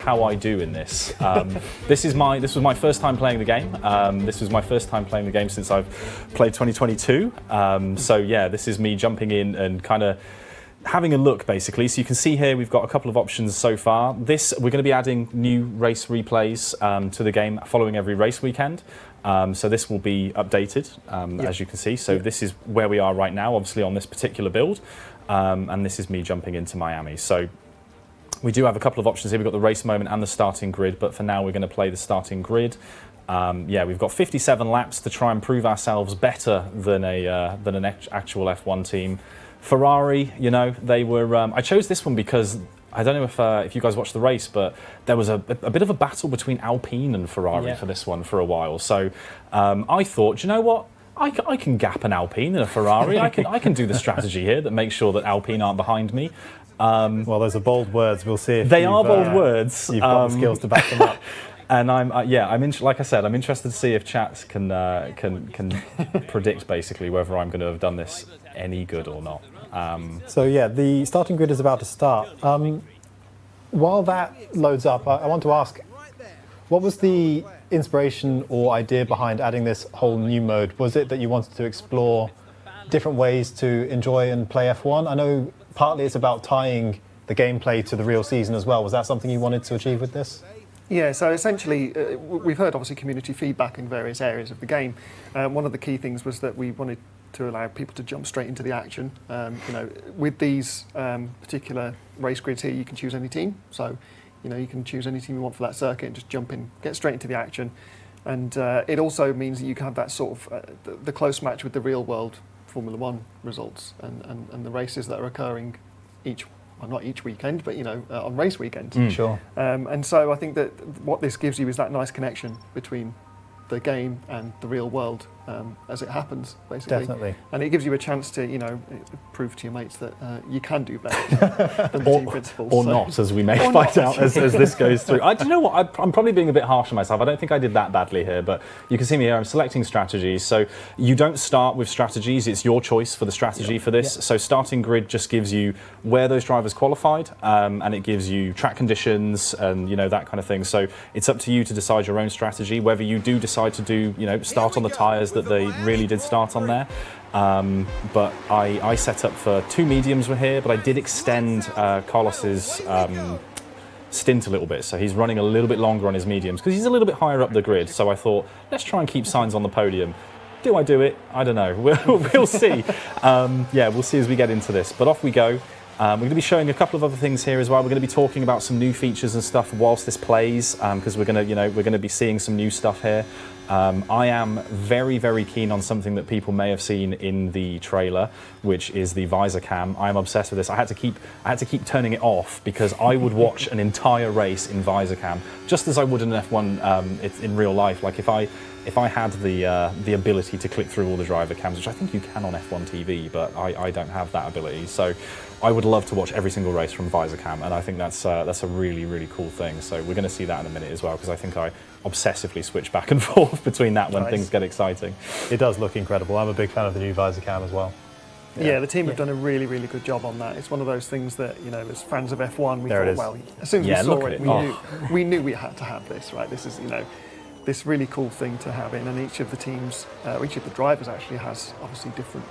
how I do in this. This was my first time playing the game. This was my first time playing the game since I've played 2022. So yeah, this is me jumping in and kind of having a look, basically. So you can see here we've got a couple of options so far. We're going to be adding new race replays to the game following every race weekend. So this will be updated, as you can see. So this is where we are right now, obviously on this particular build. And this is me jumping into Miami. So we do have a couple of options here. We've got the race moment and the starting grid, but for now we're going to play the starting grid. Yeah, we've got 57 laps to try and prove ourselves better than an actual F1 team. Ferrari, you know, they were. I chose this one because I don't know if you guys watched the race, but there was a bit of a battle between Alpine and Ferrari for this one for a while. So I thought, do you know what? I can gap an Alpine and a Ferrari. I can do the strategy here that makes sure that Alpine aren't behind me. Well, those are bold words. We'll see if they are bold words. You've got the skills to back them up. And like I said, I'm interested to see if chats can predict basically whether I'm going to have done this any good or not. So yeah, the starting grid is about to start. While that loads up, I want to ask, what was the inspiration or idea behind adding this whole new mode? Was it that you wanted to explore different ways to enjoy and play F1? I know partly it's about tying the gameplay to the real season as well. Was that something you wanted to achieve with this? Yeah, so essentially, we've heard obviously community feedback in various areas of the game. One of the key things was that we wanted to allow people to jump straight into the action. You know, with these particular race grids here, you can choose any team. So, you know, you can choose any team you want for that circuit and just jump in, get straight into the action. And it also means that you can have that sort of the close match with the real world Formula One results and the races that are occurring not each weekend, but you know, on race weekends. Sure. And so I think that what this gives you is that nice connection between the game and the real world as it happens, basically. Definitely. And it gives you a chance to, you know, prove to your mates that you can do better than the team principles. Or not, as we may find out as this goes through. Do you know what? I'm probably being a bit harsh on myself. I don't think I did that badly here, but you can see me here. I'm selecting strategies. So you don't start with strategies. It's your choice for the strategy for this. So starting grid just gives you where those drivers qualified, and it gives you track conditions and, you know, that kind of thing. So it's up to you to decide your own strategy, whether you do decide to do, you know, start on the tyres that they really did start on there. But I set up for 2 mediums were here, but I did extend Carlos's stint a little bit. So he's running a little bit longer on his mediums because he's a little bit higher up the grid. So I thought, let's try and keep Sainz on the podium. Do I do it? I don't know. We'll see. Yeah, we'll see as we get into this. But off we go. We're going to be showing a couple of other things here as well. We're going to be talking about some new features and stuff whilst this plays, because we're going to be seeing some new stuff here. I am very, very keen on something that people may have seen in the trailer, which is the visor cam. I am obsessed with this. I had to keep turning it off because I would watch an entire race in visor cam, just as I would in an F1 in real life. Like if I had the ability to click through all the driver cams, which I think you can on F1 TV, but I don't have that ability. So I would love to watch every single race from visor cam, and I think that's a really, really cool thing. So we're going to see that in a minute as well, because I think I obsessively switch back and forth between that when things get exciting. It does look incredible. I'm a big fan of the new visor cam as well. Yeah, the team have done a really, really good job on that. It's one of those things that, you know, as fans of F1, we thought, well, as soon as we saw it, we knew we had to have this, right? This is, you know, this really cool thing to have in, and each of the teams, each of the drivers actually has obviously different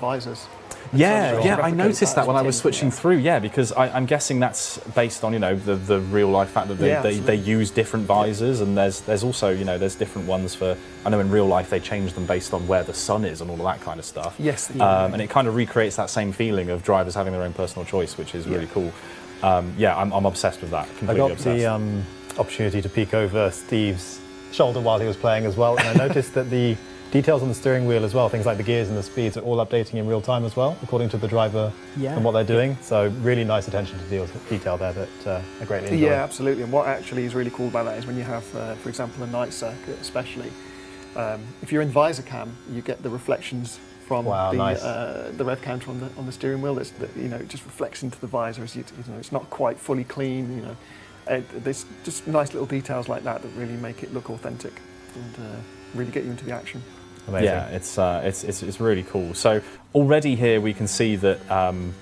visors. Yeah, I noticed that when I was switching through. Yeah, because I'm guessing that's based on, you know, the real life fact that they use different visors, and there's also, you know, there's different ones for. I know in real life they change them based on where the sun is and all of that kind of stuff. Yes. And it kind of recreates that same feeling of drivers having their own personal choice, which is really cool. Yeah, I'm obsessed with that. Completely obsessed. I got the opportunity to peek over Steve's shoulder while he was playing as well, and I noticed that the details on the steering wheel as well, things like the gears and the speeds, are all updating in real time as well, according to the driver and what they're doing. So really nice attention to detail there that I greatly enjoy. Yeah, absolutely. And what actually is really cool about that is when you have, for example, a night circuit especially, if you're in visor cam, you get the reflections from the rev counter on the steering wheel. That, you know, it just reflects into the visor as you know, it's not quite fully clean. You know, there's just nice little details like that that really make it look authentic and really get you into the action. Amazing. Yeah, it's really cool. So already here we can see that I'm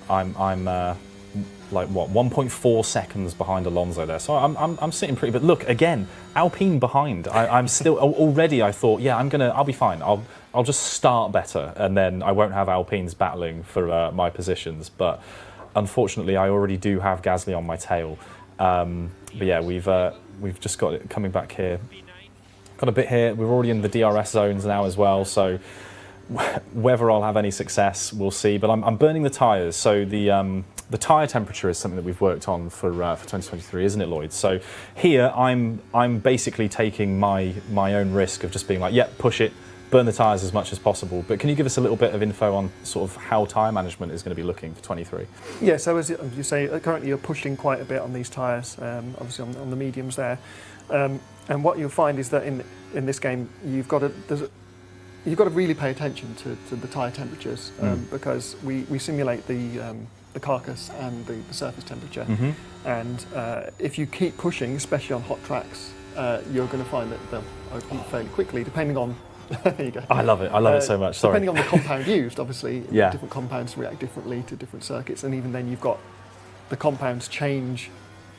like what 1.4 seconds behind Alonso there. So I'm sitting pretty. But look again, Alpine behind. I'm still already. I thought, yeah, I'll be fine. I'll just start better, and then I won't have Alpines battling for my positions. But unfortunately, I already do have Gasly on my tail. But yeah, we've just got it coming back here. Got a bit here. We're already in the DRS zones now as well. So whether I'll have any success, we'll see. But I'm burning the tyres. So the tyre temperature is something that we've worked on for 2023, isn't it, Lloyd? So here I'm basically taking my own risk of just being like, yeah, push it, burn the tyres as much as possible. But can you give us a little bit of info on sort of how tyre management is going to be looking for 23? Yeah, so as you say, currently you're pushing quite a bit on these tyres, obviously on the mediums there. And what you'll find is that in this game, you've got to really pay attention to the tyre temperatures because we simulate the carcass and the surface temperature. And if you keep pushing, especially on hot tracks, you're going to find that they'll overheat fairly quickly, depending on. There you go. I love it. I love it so much. Sorry. Depending on the compound used, obviously, yeah. Different compounds react differently to different circuits, and even then, you've got the compounds change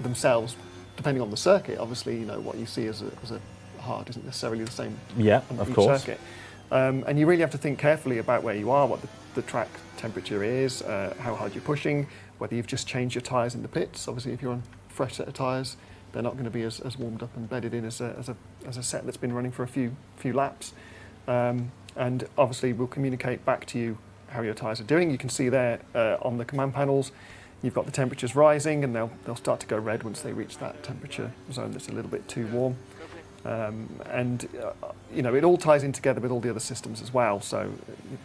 themselves depending on the circuit. Obviously, you know what you see as a hard isn't necessarily the same. Yeah, on of each course. Circuit. And you really have to think carefully about where you are, what the track temperature is, how hard you're pushing, whether you've just changed your tyres in the pits. Obviously, if you're on a fresh set of tyres, they're not going to be as warmed up and bedded in as a set that's been running for a few laps. And obviously, we'll communicate back to you how your tyres are doing. You can see there on the command panels, you've got the temperatures rising, and they'll start to go red once they reach that temperature zone that's a little bit too warm. You know, it all ties in together with all the other systems as well. So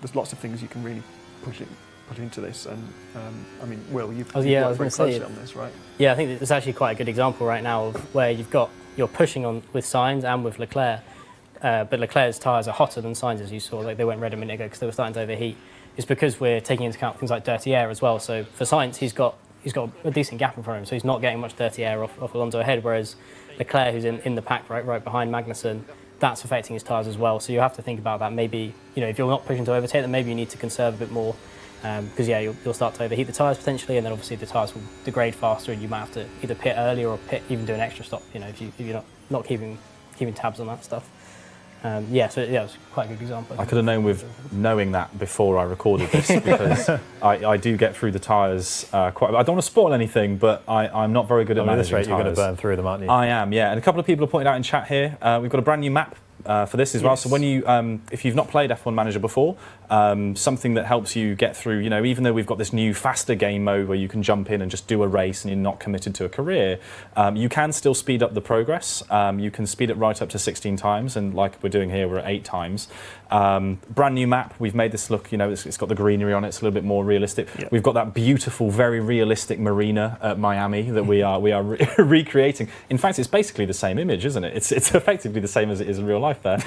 there's lots of things you can really put into this. And I mean, Will, you've worked very closely on this, right? Yeah, I think it's actually quite a good example right now of where you're pushing on with Sainz and with Leclerc, but Leclerc's tyres are hotter than Sainz, as you saw. Like they went red a minute ago because they were starting to overheat. It's because we're taking into account things like dirty air as well. So for Sainz, he's got a decent gap in front of him, so he's not getting much dirty air off Alonso ahead, whereas Leclerc, who's in the pack right behind Magnussen, that's affecting his tyres as well. So you have to think about that. Maybe, you know, if you're not pushing to overtake, then maybe you need to conserve a bit more, because yeah, you'll start to overheat the tyres potentially, and then obviously the tyres will degrade faster, and you might have to either pit earlier or even do an extra stop. You know, if you're not keeping tabs on that stuff. Yeah, so yeah, it was quite a good example. I could have known with knowing that before I recorded this, because I do get through the tyres quite. I don't want to spoil anything, but I'm not very good at managing tyres. You're going to burn through them, aren't you? I am, yeah. And a couple of people have pointed out in chat here, we've got a brand new map for this as well. So when you, if you've not played F1 Manager before, something that helps you get through, you know, even though we've got this new faster game mode where you can jump in and just do a race and you're not committed to a career, you can still speed up the progress. You can speed it right up to 16 times, and like we're doing here, we're at 8 times. Brand new map. We've made this look, you know, it's got the greenery on it. It's a little bit more realistic. Yep. We've got that beautiful, very realistic marina at Miami that we are recreating. In fact, it's basically the same image, isn't it? It's effectively the same as it is in real life there.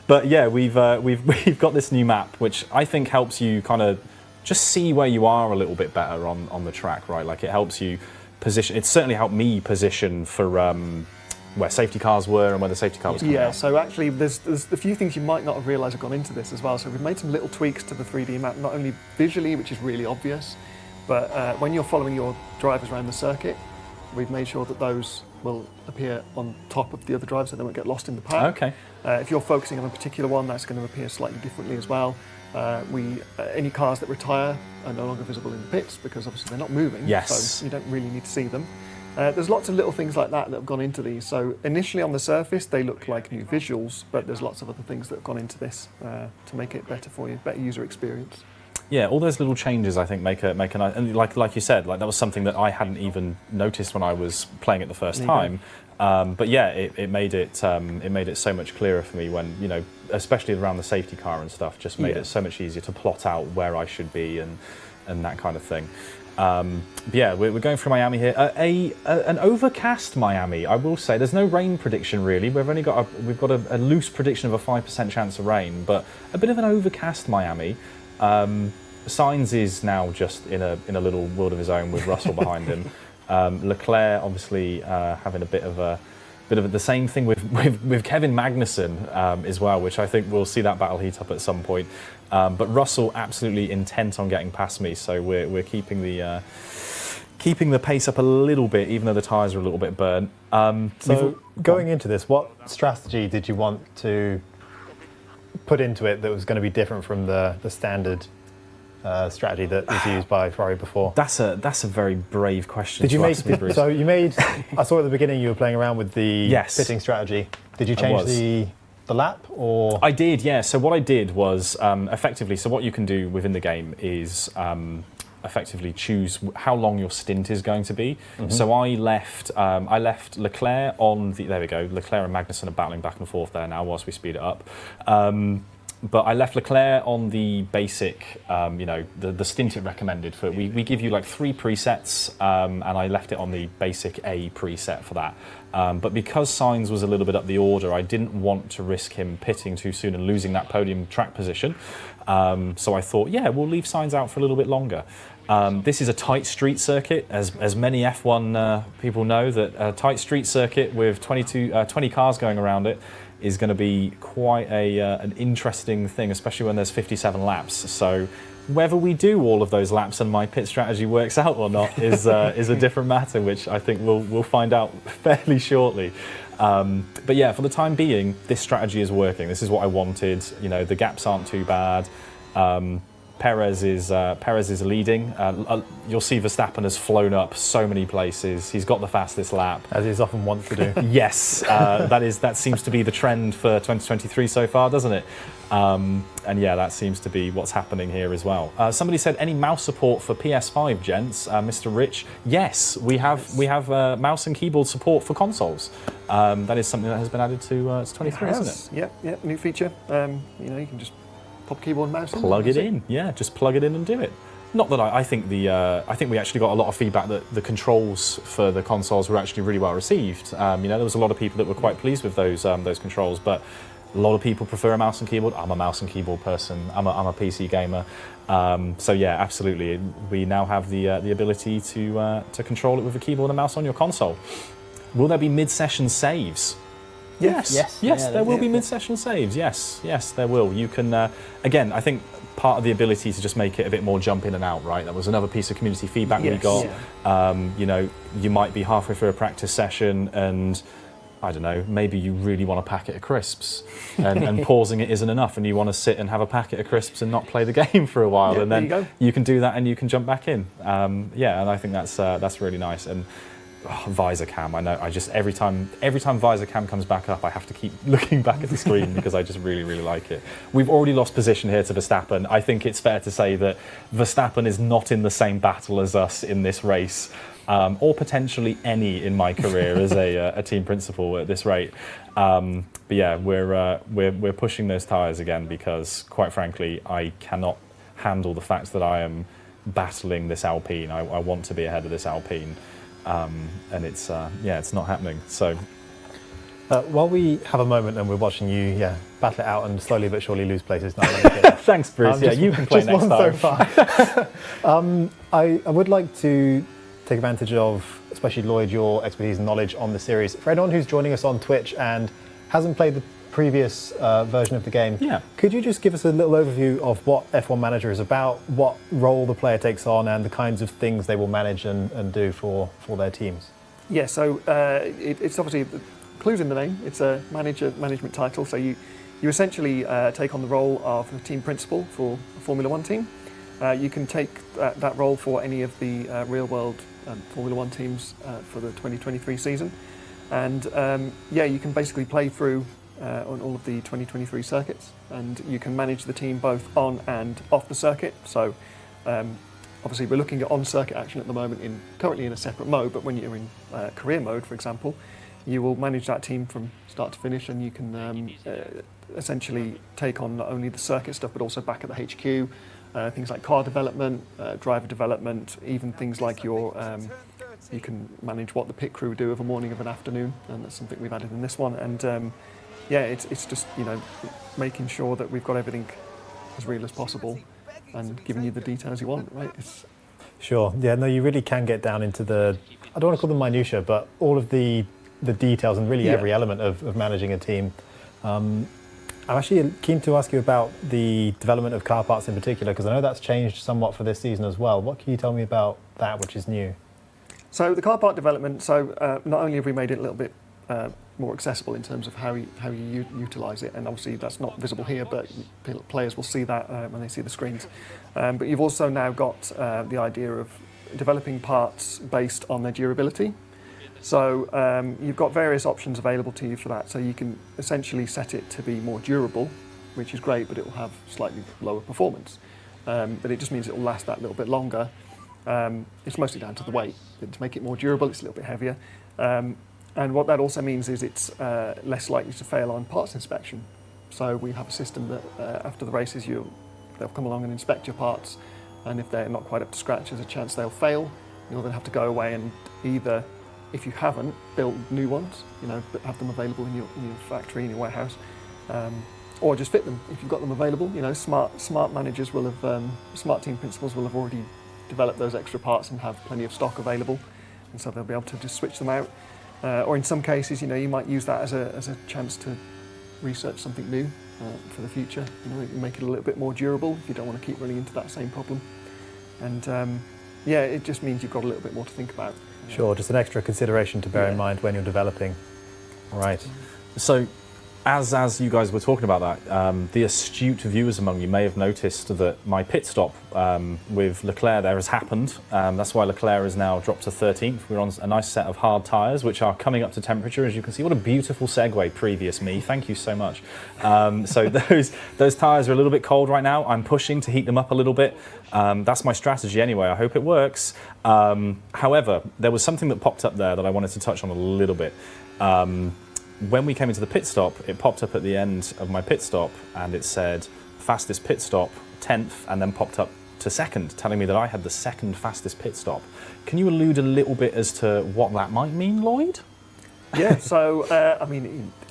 But yeah, we've got this new map, which I think helps you kind of just see where you are a little bit better on the track, right? Like it helps you position. It's certainly helped me position for where safety cars were and where the safety car was coming out. So actually there's a few things you might not have realised have gone into this as well. So we've made some little tweaks to the 3D map, not only visually, which is really obvious, but when you're following your drivers around the circuit, we've made sure that those will appear on top of the other drivers so they won't get lost in the pack. Okay. If you're focusing on a particular one, that's going to appear slightly differently as well. Any cars that retire are no longer visible in the pits because obviously they're not moving, so you don't really need to see them. There's lots of little things like that have gone into these. So initially on the surface, they look like new visuals, but there's lots of other things that have gone into this to make it better for you, better user experience. Yeah, all those little changes I think make a nice, and like you said, like that was something that I hadn't even noticed when I was playing it the first time. But yeah, it made it so much clearer for me when, you know, especially around the safety car and stuff, just made it so much easier to plot out where I should be and that kind of thing. Yeah, we're going through Miami here. An overcast Miami, I will say. There's no rain prediction really. We've got a loose prediction of a 5% chance of rain, but a bit of an overcast Miami. Sainz is now just in a little world of his own with Russell behind him. Leclerc obviously having a bit of the same thing with Kevin Magnussen as well, which I think we'll see that battle heat up at some point. But Russell absolutely intent on getting past me, so we're keeping the keeping the pace up a little bit, even though the tyres are a little bit burnt. So going into this, what strategy did you want to put into it that was going to be different from the standard strategy that was used by Ferrari before? That's a very brave question. Did you to make ask me, Bruce. so you made? I saw at the beginning you were playing around with the Yes. pitting strategy. Did you change the lap or? I did, yeah. So what I did was effectively. So what you can do within the game is effectively choose how long your stint is going to be. So I left Leclerc on the. There we go. Leclerc and Magnussen are battling back and forth there now whilst we speed it up. But I left Leclerc on the basic, the stint it recommended for. We give you like 3 presets, and I left it on the basic A preset for that. But because Sainz was a little bit up the order, I didn't want to risk him pitting too soon and losing that podium track position. So I thought, yeah, we'll leave Sainz out for a little bit longer. This is a tight street circuit, as many F1 people know, that a tight street circuit with 20 cars going around it is going to be quite an interesting thing, especially when there's 57 laps. So whether we do all of those laps and my pit strategy works out or not is a different matter, which I think we'll find out fairly shortly. But yeah, for the time being, this strategy is working. This is what I wanted. The gaps aren't too bad. Perez is leading. You'll see Verstappen has flown up so many places. He's got the fastest lap, as he's often wants to do. Yes, that seems to be the trend for 2023 so far, doesn't it? And yeah, that seems to be what's happening here as well. Somebody said, any mouse support for PS5, gents? Mr. Rich, yes, we have mouse and keyboard support for consoles. That is something that has been added to 23, isn't it? Yeah, new feature. You can just pop keyboard and mouse in. Plug it in, yeah, just plug it in and do it. Not that I think I think we actually got a lot of feedback that the controls for the consoles were actually really well received. There was a lot of people that were quite pleased with those controls, but a lot of people prefer a mouse and keyboard. I'm a mouse and keyboard person. I'm a PC gamer. So yeah, absolutely. We now have the ability to control it with a keyboard and mouse on your console. Will there be mid-session saves? Yes, there will be mid-session saves. Yes, there will. You can, again, I think part of the ability to just make it a bit more jump in and out, right? That was another piece of community feedback we got. Yeah. You might be halfway through a practice session and, I don't know, maybe you really want a packet of crisps and pausing it isn't enough and you want to sit and have a packet of crisps and not play the game for a while, and then you can do that and you can jump back in. And I think that's really nice. And visor cam, I know. I just every time visor cam comes back up, I have to keep looking back at the screen because I just really like it. We've already lost position here to Verstappen. I think it's fair to say that Verstappen is not in the same battle as us in this race, or potentially any in my career as a team principal at this rate. But yeah, we're pushing those tyres again because, quite frankly, I cannot handle the fact that I am battling this Alpine. I want to be ahead of this Alpine. And it's not happening. So while we have a moment and we're watching you battle it out and slowly but surely lose places. Thanks, Bruce. You can play next time. So far. I would like to take advantage of, especially Lloyd, your expertise and knowledge on the series. For anyone who's joining us on Twitch and hasn't played the previous version of the game, could you just give us a little overview of what F1 Manager is about, what role the player takes on, and the kinds of things they will manage and do for their teams? Yeah, so it's obviously, the clue's in the name, it's a management title, so you essentially take on the role of a team principal for a Formula One team. You can take that role for any of the real-world Formula One teams for the 2023 season. And you can basically play through on all of the 2023 circuits, and you can manage the team both on and off the circuit. So obviously we're looking at on-circuit action at the moment, currently in a separate mode, but when you're in career mode, for example, you will manage that team from start to finish, and you can essentially take on not only the circuit stuff but also back at the HQ, things like car development, driver development, even things like you can manage what the pit crew do of a morning, of an afternoon, and that's something we've added in this one. And it's just making sure that we've got everything as real as possible and giving you the details you want, right? Sure. Yeah. No, you really can get down into I don't want to call them minutiae, but all of the details and really every element of managing a team. I'm actually keen to ask you about the development of car parts in particular, because I know that's changed somewhat for this season as well. What can you tell me about that, which is new? So the car park development, so not only have we made it a little bit more accessible in terms of how you utilise it, and obviously that's not visible here, but players will see that when they see the screens. But you've also now got the idea of developing parts based on their durability. So you've got various options available to you for that. So you can essentially set it to be more durable, which is great, but it will have slightly lower performance. But it just means it will last that little bit longer. It's mostly down to the weight. To make it more durable, it's a little bit heavier. And what that also means is it's less likely to fail on parts inspection. So we have a system that after the races, they'll come along and inspect your parts, and if they're not quite up to scratch, there's a chance they'll fail. You'll then have to go away and either, if you haven't, build new ones, but have them available in your factory, in your warehouse, or just fit them if you've got them available. Smart managers will have, smart team principals will have already developed those extra parts and have plenty of stock available, and so they'll be able to just switch them out. Or in some cases, you might use that as a chance to research something new for the future. Make it a little bit more durable if you don't want to keep running into that same problem. And it just means you've got a little bit more to think about. Sure, just an extra consideration to bear in mind when you're developing. Right. So, as you guys were talking about that, the astute viewers among you may have noticed that my pit stop with Leclerc there has happened. That's why Leclerc has now dropped to 13th. We're on a nice set of hard tyres, which are coming up to temperature, as you can see. What a beautiful segue, previous me. Thank you so much. So those tyres are a little bit cold right now. I'm pushing to heat them up a little bit. That's my strategy anyway. I hope it works. However, there was something that popped up there that I wanted to touch on a little bit. When we came into the pit stop, it popped up at the end of my pit stop and it said fastest pit stop, 10th, and then popped up to second, telling me that I had the second fastest pit stop. Can you allude a little bit as to what that might mean, Lloyd? Yeah, so,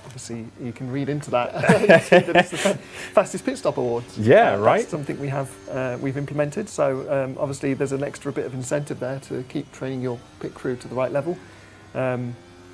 obviously you can read into that. That it's the fastest pit stop award. Yeah, right. That's something we've implemented. So obviously there's an extra bit of incentive there to keep training your pit crew to the right level.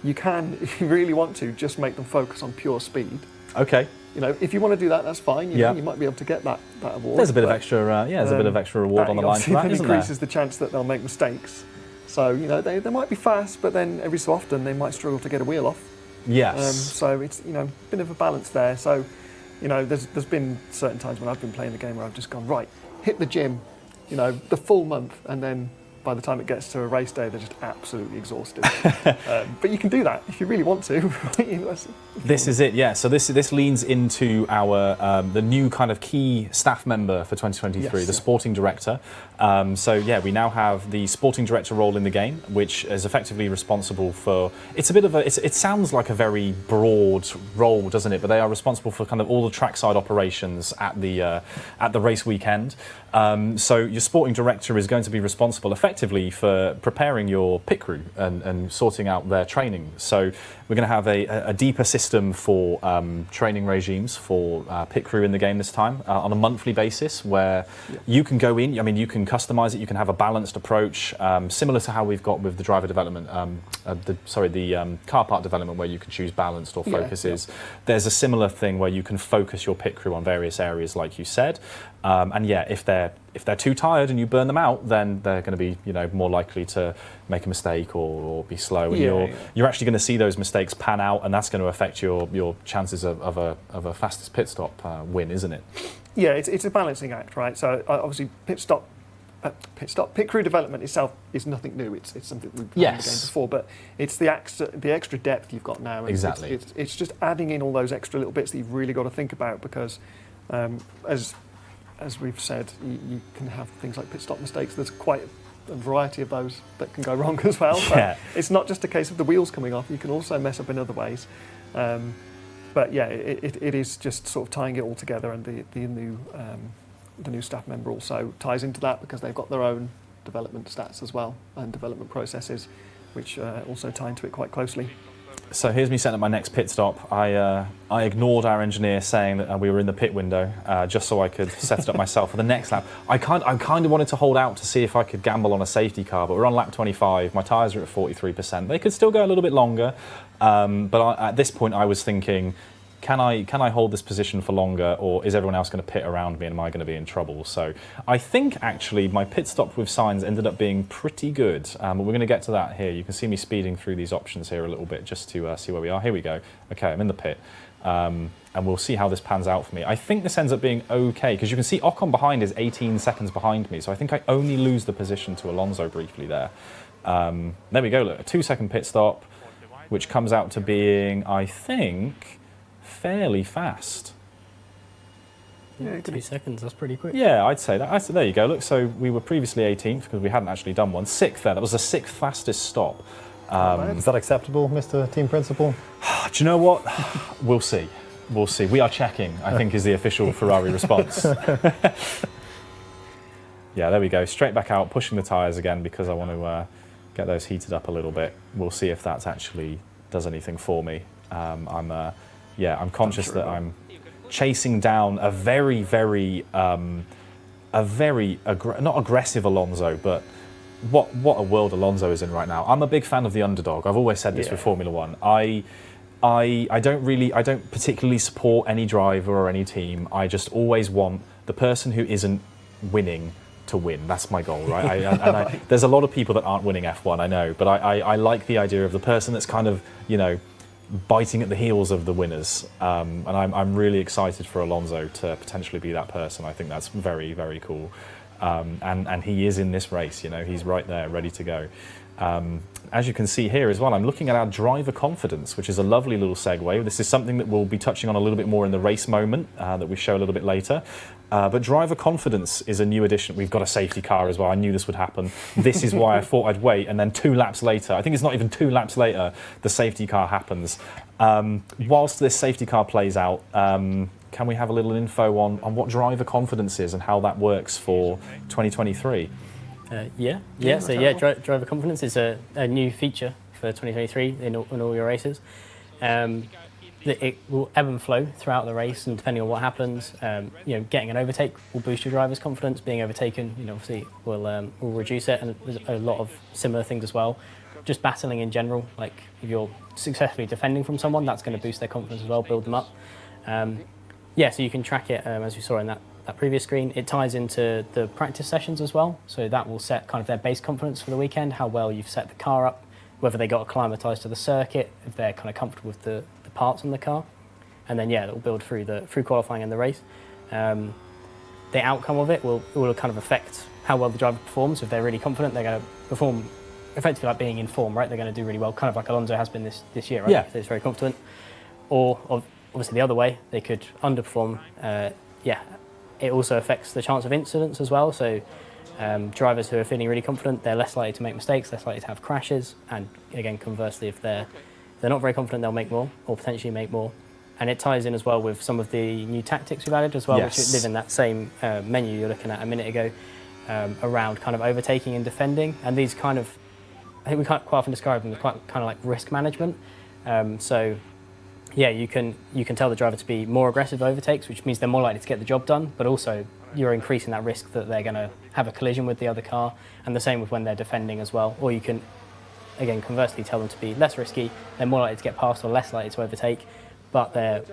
You can, if you really want to, just make them focus on pure speed. Okay. If you want to do that, that's fine. You might be able to get that award. There's a bit of extra, there's a bit of extra reward on the line for that, isn't there? Increases the chance that they'll make mistakes. So they might be fast, but then every so often they might struggle to get a wheel off. Yes. So it's a bit of a balance there. So there's been certain times when I've been playing the game where I've just gone right, hit the gym, the full month, and then by the time it gets to a race day, they're just absolutely exhausted. But you can do that if you really want to. This is it, yeah. So this leans into our the new kind of key staff member for 2023, the sporting director. We now have the sporting director role in the game, which is effectively responsible for. It's a bit of a. It sounds like a very broad role, doesn't it? But they are responsible for kind of all the trackside operations at the race weekend. So your sporting director is going to be responsible effectively for preparing your pit crew and sorting out their training. So we're going to have a deeper system for training regimes for pit crew in the game this time on a monthly basis, where you can go in. I mean, you can customize it. You can have a balanced approach, similar to how we've got with the driver development. The car park development, where you can choose balanced or focuses. Yeah. There's a similar thing where you can focus your pit crew on various areas, like you said. If they're too tired and you burn them out, then they're going to be more likely to make a mistake or be slow, and you're actually going to see those mistakes pan out, and that's going to affect your chances of a fastest pit stop win, isn't it? Yeah, it's a balancing act, right? So obviously pit crew development itself is nothing new. It's something we've done in the game before, but it's the extra depth you've got now. And exactly. It's just adding in all those extra little bits that you've really got to think about, because as we've said, you can have things like pit stop mistakes. There's quite a variety of those that can go wrong as well. Yeah. It's not just a case of the wheels coming off. You can also mess up in other ways. But yeah, it is just sort of tying it all together, and the new staff member also ties into that, because they've got their own development stats as well and development processes, which also tie into it quite closely. So here's me setting up my next pit stop. I ignored our engineer saying that we were in the pit window, just so I could set it up myself for the next lap. I kind of wanted to hold out to see if I could gamble on a safety car, but we're on lap 25. My tyres are at 43%. They could still go a little bit longer, but at this point I was thinking, can I hold this position for longer, or is everyone else going to pit around me and am I going to be in trouble? So I think actually my pit stop with signs ended up being pretty good. But we're going to get to that here. You can see me speeding through these options here a little bit just to see where we are. Here we go. Okay, I'm in the pit. And we'll see how this pans out for me. I think this ends up being okay, because you can see Ocon behind is 18 seconds behind me, so I think I only lose the position to Alonso briefly there. There we go, look, a 2-second pit stop, which comes out to being, I think, fairly fast. Yeah, 2 seconds, that's pretty quick. Yeah, I'd say that. There you go, look, so we were previously 18th because we hadn't actually done one. 6th there, that was the 6th fastest stop. Is that acceptable, Mr. Team Principal? Do you know what? We'll see. We'll see. We are checking, I think, is the official Ferrari response. Yeah, there we go. Straight back out, pushing the tyres again because I want to get those heated up a little bit. We'll see if that actually does anything for me. I'm conscious that I'm chasing down a very, very, not aggressive Alonso, but what a world Alonso is in right now. I'm a big fan of the underdog. I've always said this with Formula One. I don't particularly support any driver or any team. I just always want the person who isn't winning to win. That's my goal, right? There's a lot of people that aren't winning F1, I know, but I like the idea of the person that's kind of, you know, biting at the heels of the winners. And I'm really excited for Alonso to potentially be that person. I think that's very, very cool. And he is in this race, you know, he's right there, ready to go. As you can see here as well, I'm looking at our driver confidence, which is a lovely little segue. This is something that we'll be touching on a little bit more in the race moment that we show a little bit later. But driver confidence is a new addition. We've got a safety car as well. I knew this would happen. This is why I thought I'd wait. And then 2 laps later, I think it's not even 2 laps later, the safety car happens. Whilst this safety car plays out, can we have a little info on what driver confidence is and how that works for 2023? Driver confidence is a new feature for 2023 in all your races. It will ebb and flow throughout the race, and depending on what happens, getting an overtake will boost your driver's confidence. Being overtaken, obviously will reduce it, and there's a lot of similar things as well. Just battling in general, like if you're successfully defending from someone, that's going to boost their confidence as well, build them up. So you can track it as we saw in that previous screen. It ties into the practice sessions as well, so that will set kind of their base confidence for the weekend, how well you've set the car up, whether they got acclimatised to the circuit, if they're kind of comfortable with the parts on the car, and then it will build through qualifying and the race. The outcome of it will kind of affect how well the driver performs. If they're really confident, they're going to perform effectively like being in form, right? They're going to do really well, kind of like Alonso has been this year, right? Yeah. So he's very confident. Or obviously the other way, they could underperform. It also affects the chance of incidents as well. So drivers who are feeling really confident, they're less likely to make mistakes, less likely to have crashes. And again, conversely, if they're not very confident, they'll make more or potentially make more. And it ties in as well with some of the new tactics we've added as well, Yes. which live in that same menu you're looking at a minute ago, around kind of overtaking and defending. And these kind of, I think we quite often describe them as quite kind of like risk management. You can tell the driver to be more aggressive overtakes, which means they're more likely to get the job done, but also you're increasing that risk that they're going to have a collision with the other car, and the same with when they're defending as well. Or you can, again, conversely tell them to be less risky, they're more likely to get past or less likely to overtake, but they're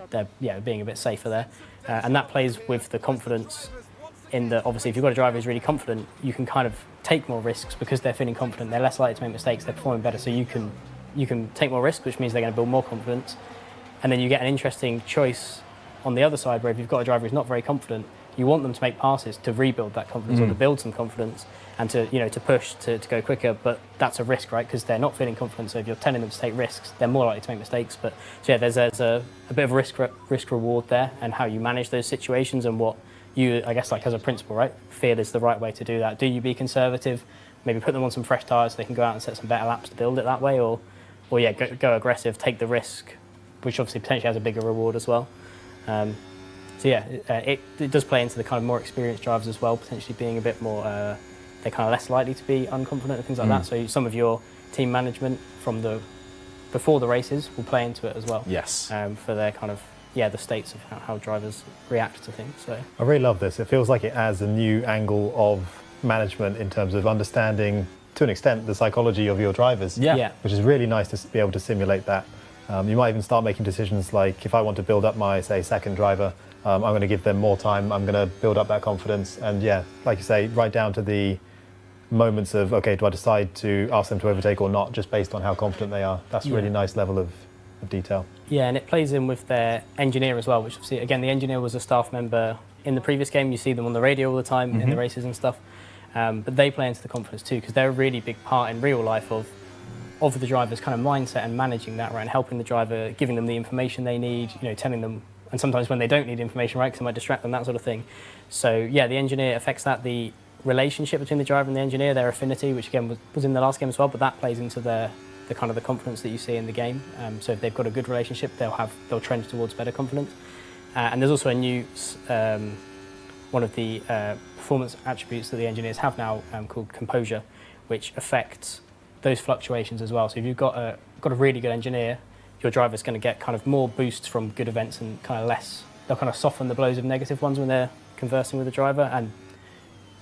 being a bit safer there. And that plays with the confidence in that, obviously, if you've got a driver who's really confident, you can kind of take more risks because they're feeling confident, they're less likely to make mistakes, they're performing better, so you can take more risks, which means they're going to build more confidence. And then you get an interesting choice on the other side, where if you've got a driver who's not very confident, you want them to make passes to rebuild that confidence or to build some confidence and to push to go quicker. But that's a risk, right? Because they're not feeling confident. So if you're telling them to take risks, they're more likely to make mistakes. But there's a bit of a risk reward there, and how you manage those situations and what you, I guess, like as a principle, right, feel is the right way to do that. Do you be conservative? Maybe put them on some fresh tyres so they can go out and set some better laps to build it that way, or go aggressive, take the risk, which obviously potentially has a bigger reward as well. It does play into the kind of more experienced drivers as well, potentially being a bit more, they're kind of less likely to be unconfident and things like that. So some of your team management from before the races will play into it as well. Yes. For their kind of, the states of how drivers react to things. So I really love this. It feels like it adds a new angle of management in terms of understanding, to an extent, the psychology of your drivers. Yeah. Which is really nice to be able to simulate that You might even start making decisions like, if I want to build up my, say, second driver, I'm going to give them more time, I'm going to build up that confidence. And yeah, like you say, right down to the moments of, okay, do I decide to ask them to overtake or not, just based on how confident they are. That's a really nice level of detail. Yeah, and it plays in with their engineer as well, which obviously, again, the engineer was a staff member in the previous game. You see them on the radio all the time in the races and stuff. But they play into the confidence too, because they're a really big part in real life of the driver's kind of mindset and managing that, right, and helping the driver, giving them the information they need, you know, telling them, and sometimes when they don't need information, right, because it might distract them, that sort of thing. So yeah, the engineer affects that, the relationship between the driver and the engineer, their affinity, which again was in the last game as well, but that plays into the kind of the confidence that you see in the game. So if they've got a good relationship, they'll trend towards better confidence. And there's also a new one of the performance attributes that the engineers have now called composure, which affects those fluctuations as well. So if you've got a really good engineer, your driver's going to get kind of more boosts from good events and kind of less. They'll kind of soften the blows of negative ones when they're conversing with the driver, and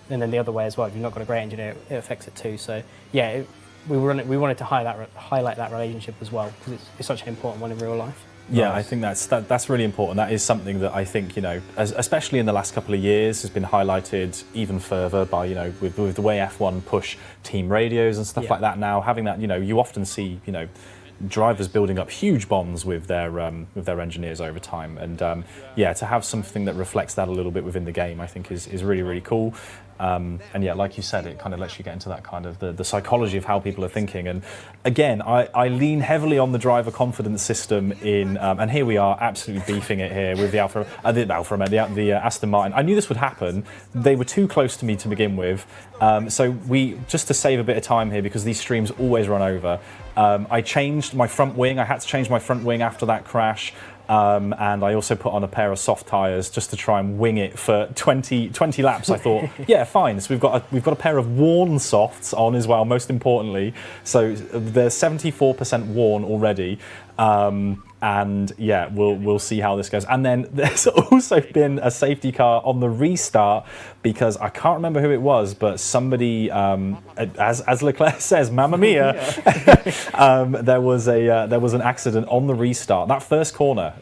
then the other way as well. If you've not got a great engineer, it affects it too. So yeah, we wanted to highlight that relationship as well, because it's such an important one in real life. Yeah, I think that's really important. That is something that I think, you know, especially in the last couple of years, has been highlighted even further by, you know, with the way F1 push team radios and stuff like that now. Having that, you know, you often see, you know, drivers building up huge bonds with their engineers over time, and yeah, to have something that reflects that a little bit within the game, I think is really, really cool. And yeah, like you said, it kind of lets you get into that kind of the psychology of how people are thinking. And again, I lean heavily on the driver confidence system in, and here we are absolutely beefing it here with the Aston Martin. I knew this would happen. They were too close to me to begin with. So just to save a bit of time here, because these streams always run over, I changed my front wing. I had to change my front wing after that crash. And I also put on a pair of soft tyres just to try and wing it for 20 laps. I thought, yeah, fine. So we've got a pair of worn softs on as well, most importantly. So they're 74% worn already. And yeah, we'll see how this goes. And then there's also been a safety car on the restart, because I can't remember who it was, but somebody, as Leclerc says, "Mamma mia!" there was an accident on the restart. That first corner,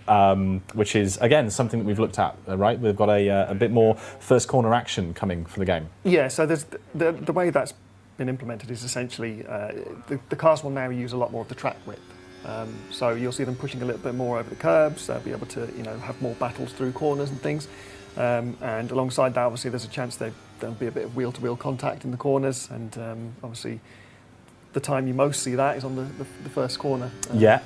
which is again something that we've looked at, right? We've got a bit more first corner action coming for the game. Yeah. So there's the way that's been implemented is essentially the cars will now use a lot more of the track width. So you'll see them pushing a little bit more over the curbs. They'll be able to, you know, have more battles through corners and things. And alongside that, obviously, there's a chance there'll be a bit of wheel-to-wheel contact in the corners. And obviously, the time you most see that is on the first corner. Yeah.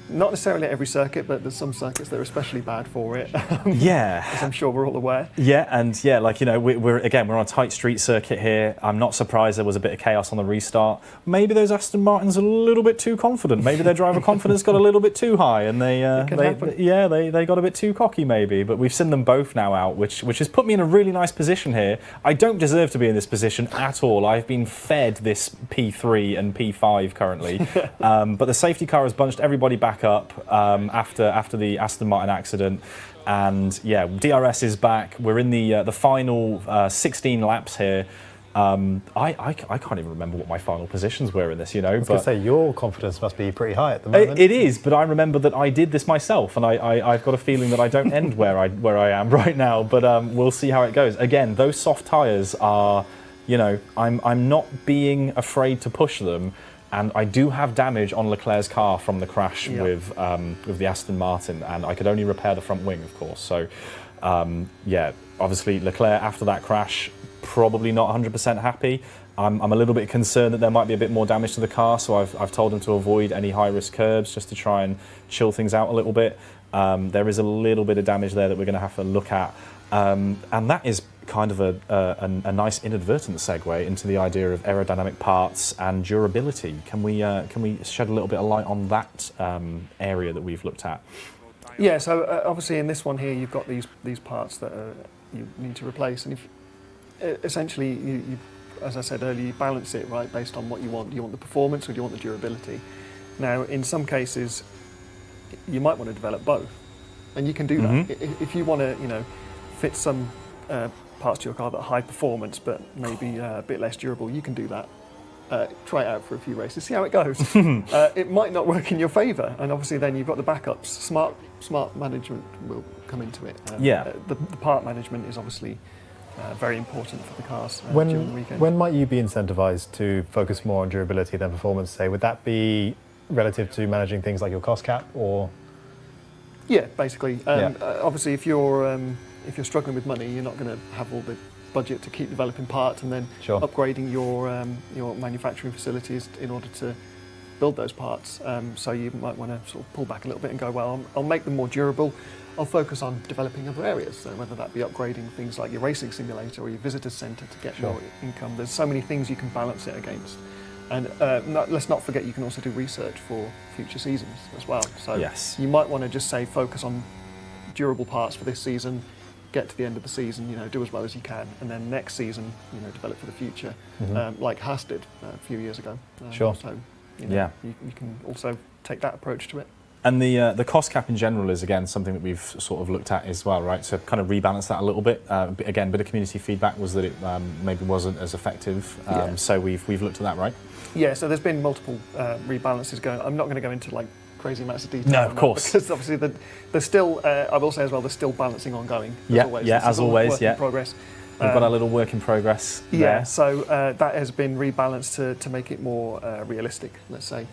Not necessarily at every circuit, but there's some circuits that are especially bad for it. Yeah. As I'm sure we're all aware. Yeah, and yeah, like, you know, we're on a tight street circuit here. I'm not surprised there was a bit of chaos on the restart. Maybe those Aston Martins are a little bit too confident. Maybe their driver confidence got a little bit too high, and they got a bit too cocky maybe. But we've seen them both now out, which has put me in a really nice position here. I don't deserve to be in this position at all. I've been fed this P3 and P5 currently, but the safety car has bunched everybody back up after the Aston Martin accident, and yeah, DRS is back. We're in the final 16 laps here. I can't even remember what my final positions were in this, you know. I was going to say, your confidence must be pretty high at the moment. It is, but I remember that I did this myself, and I've got a feeling that I don't end where I am right now. But we'll see how it goes. Again, those soft tyres are, you know, I'm not being afraid to push them. And I do have damage on Leclerc's car from the crash with the Aston Martin, and I could only repair the front wing, of course. So, yeah, obviously Leclerc after that crash, probably not 100% happy. I'm a little bit concerned that there might be a bit more damage to the car, so I've told him to avoid any high-risk curbs just to try and chill things out a little bit. There is a little bit of damage there that we're going to have to look at, and that is kind of a nice inadvertent segue into the idea of aerodynamic parts and durability. Can we shed a little bit of light on that area that we've looked at? Yeah, so obviously in this one here, you've got these parts that you need to replace, and if essentially you, as I said earlier, you balance it right based on what you want. Do you want the performance or do you want the durability? Now, in some cases, you might want to develop both, and you can do that if you want to, you know, fit some parts to your car that are high performance but maybe a bit less durable. You can do that. try it out for a few races, see how it goes. It might not work in your favour, and obviously then you've got the backups. Smart management will come into it. The part management is obviously very important for the cars during the weekend. When might you be incentivised to focus more on durability than performance, say? Would that be relative to managing things like your cost cap, or...? Yeah, basically. Obviously, if you're struggling with money, you're not going to have all the budget to keep developing parts and then upgrading your manufacturing facilities in order to build those parts. So you might want to sort of pull back a little bit and go, well, I'll make them more durable. I'll focus on developing other areas. So whether that be upgrading things like your racing simulator or your visitor centre to get more income. There's so many things you can balance it against. And let's not forget, you can also do research for future seasons as well. So you might want to just say focus on durable parts for this season, get to the end of the season, do as well as you can, and then next season, develop for the future, like Haas did a few years ago. So you can also take that approach to it. And the cost cap in general is, again, something that we've sort of looked at as well, right? So kind of rebalance that a little bit. Again, a bit of community feedback was that it maybe wasn't as effective. So we've looked at that, right? Yeah, so there's been multiple rebalances going. I'm not going to go into like crazy amounts of detail. No, of course. Because obviously there's still, I will say as well, there's still balancing ongoing. As always. Work in progress. We've got our little work in progress there. Yeah, so that has been rebalanced to make it more realistic, let's say.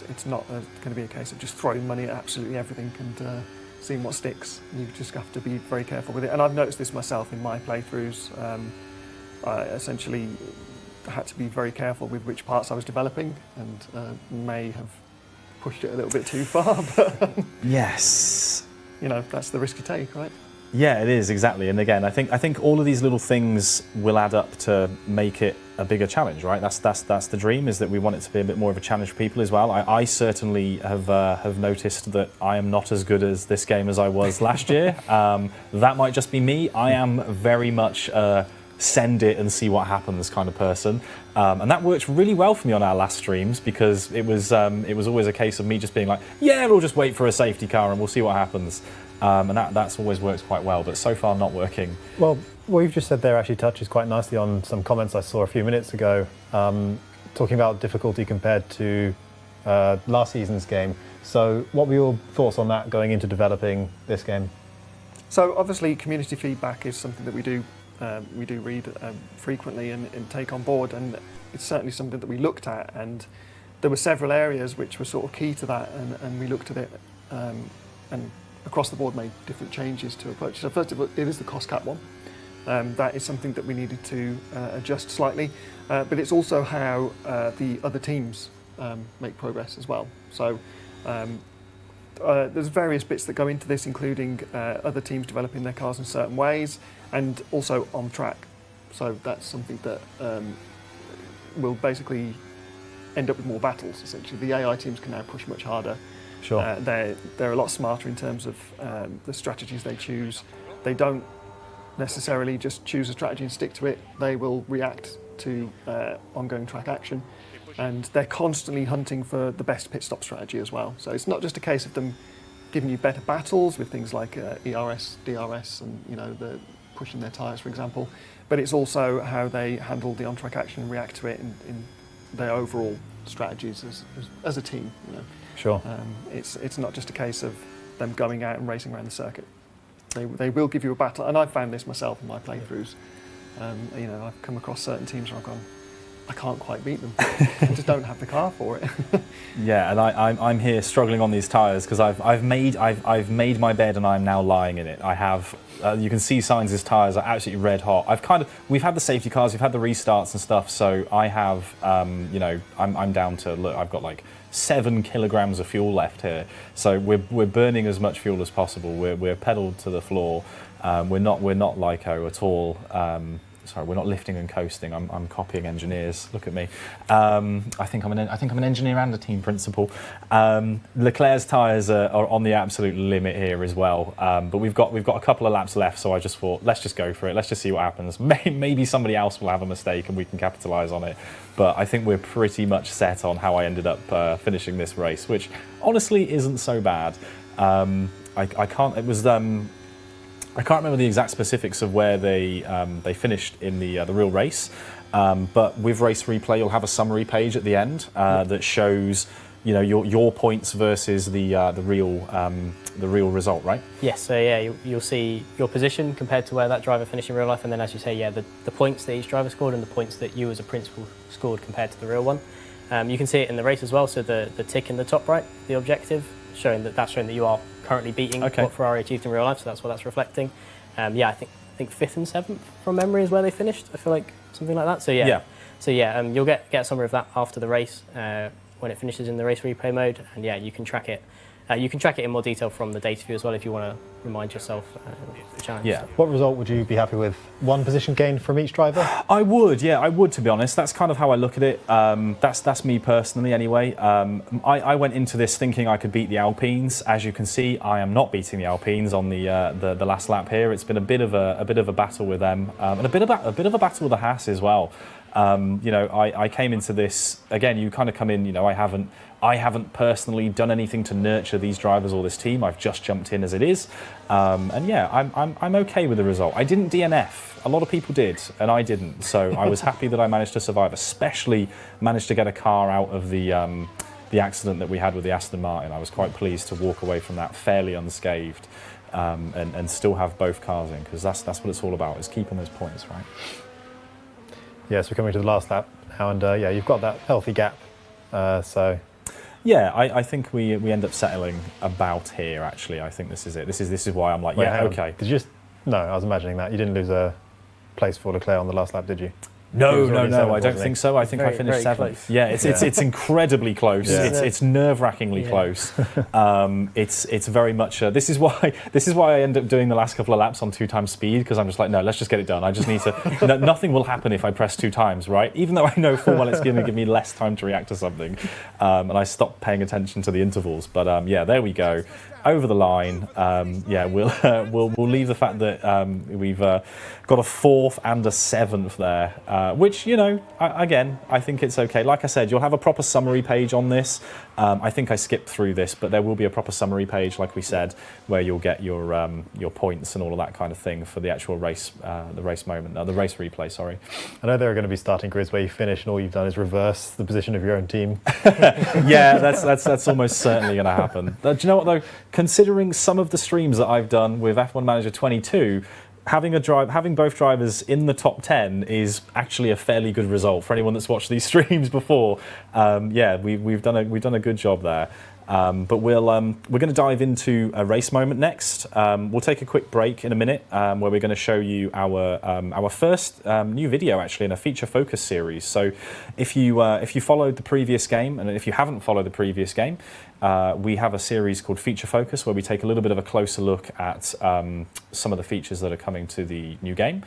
It's not going to be a case of just throwing money at absolutely everything and seeing what sticks. You just have to be very careful with it. And I've noticed this myself in my playthroughs. I essentially had to be very careful with which parts I was developing and may have pushed it a little bit too far. But yes. That's the risk you take, right? Yeah, it is, exactly. And again, I think all of these little things will add up to make it a bigger challenge, right? That's the dream, is that we want it to be a bit more of a challenge for people as well. I certainly have noticed that I am not as good as this game as I was last year. That might just be me. I am very much send it and see what happens kind of person. And that worked really well for me on our last streams, because it was always a case of me just being like, yeah, we'll just wait for a safety car and we'll see what happens. And that's always worked quite well, but so far not working. Well, what you've just said there actually touches quite nicely on some comments I saw a few minutes ago, talking about difficulty compared to last season's game. So what were your thoughts on that going into developing this game? So obviously community feedback is something that we do read frequently and take on board, and it's certainly something that we looked at, and there were several areas which were sort of key to that, and we looked at it and across the board made different changes to approach. So first of all, it is the cost cap one. That is something that we needed to adjust slightly, but it's also how the other teams make progress as well. So there's various bits that go into this, including other teams developing their cars in certain ways, and also on track. So that's something that will basically end up with more battles, essentially. The AI teams can now push much harder. Sure. They're a lot smarter in terms of the strategies they choose. They don't necessarily just choose a strategy and stick to it. They will react to ongoing track action, and they're constantly hunting for the best pit stop strategy as well. So it's not just a case of them giving you better battles with things like ERS, DRS, and the pushing their tyres, for example, but it's also how they handle the on-track action and react to it in their overall strategies as a team. Sure. It's not just a case of them going out and racing around the circuit. They will give you a battle, and I've found this myself in my playthroughs. I've come across certain teams where I've gone, I can't quite beat them. I just don't have the car for it. Yeah, and I'm here struggling on these tyres because I've made my bed and I'm now lying in it. I have you can see Sainz's tyres are absolutely red hot. We've had the safety cars, we've had the restarts and stuff, so I have I'm down to, look, I've got like 7 kilograms of fuel left here, so we're burning as much fuel as possible. We're pedaled to the floor. We're not LICO at all. Sorry, we're not lifting and coasting. I'm copying engineers. Look at me. I think I'm an engineer and a team principal. Leclerc's tyres are on the absolute limit here as well. But we've got a couple of laps left, so I just thought, let's just go for it. Let's just see what happens. Maybe somebody else will have a mistake and we can capitalise on it. But I think we're pretty much set on how I ended up finishing this race, which honestly isn't so bad. I can't remember the exact specifics of where they finished in the real race, But with race replay, you'll have a summary page at the end that shows, you know, your points versus the real result, right? Yes, so yeah, you'll see your position compared to where that driver finished in real life, and then as you say, yeah, the points that each driver scored and the points that you as a principal scored compared to the real one. You can see it in the race as well, so the tick in the top right, the objective, showing that you are currently beating what Ferrari achieved in real life, so that's what that's reflecting. Yeah, I think 5th and 7th from memory is where they finished, I feel like something like that. So yeah, you'll get a summary of that after the race when it finishes in the race replay mode, and yeah, you can track it. You can track it in more detail from the data view as well if you want to remind yourself the challenge. Yeah. What result would you be happy with? One position gain from each driver? I would, to be honest. That's kind of how I look at it. That's me personally anyway. I went into this thinking I could beat the Alpines. As you can see, I am not beating the Alpines on the last lap here. It's been a bit of a battle with them, and a bit of a battle with the Haas as well. You know, I came into this, again, you kind of come in, you know, I haven't personally done anything to nurture these drivers or this team. I've just jumped in as it is. And yeah, I'm okay with the result. I didn't DNF. A lot of people did, and I didn't. So I was happy that I managed to survive, especially managed to get a car out of the accident that we had with the Aston Martin. I was quite pleased to walk away from that fairly unscathed, and still have both cars in, because that's what it's all about, is keeping those points, right? Yes, we're coming to the last lap now, and yeah, you've got that healthy gap, so... Yeah, I think we end up settling about here, actually. I think this is it. This is why I'm like, Wait, yeah, okay. Did you just... No, I was imagining that. You didn't lose a place for Leclerc on the last lap, did you? No, I don't think so. I think I finished 7th. Close. Yeah, it's incredibly close. Yeah. It's nerve-wrackingly close. It's very much. This is why I end up doing the last couple of laps on 2 times speed, because I'm just like, no, let's just get it done. I just need to. Nothing will happen if I press 2 times, right? Even though I know full well it's going to give me less time to react to something, and I stop paying attention to the intervals. But yeah, there we go. Over the line. Yeah, we'll leave the fact that we've got a 4th and a 7th there. Which, you know, again, I think it's okay. Like I said, you'll have a proper summary page on this. I think I skipped through this, but there will be a proper summary page, like we said, where you'll get your points and all of that kind of thing for the actual race, the race moment, the race replay. Sorry. I know there are going to be starting grids where you finish and all you've done is reverse the position of your own team. Yeah, that's almost certainly going to happen. Do you know what though? Considering some of the streams that I've done with F1 Manager 22. Having both drivers in the top 10 is actually a fairly good result for anyone that's watched these streams before. Yeah, we've done a good job there. But we're going to dive into a race moment next. We'll take a quick break in a minute, where we're going to show you our first new video actually in a feature focus series. So if you followed the previous game, and if you haven't followed the previous game, we have a series called Feature Focus, where we take a little bit of a closer look at some of the features that are coming to the new game.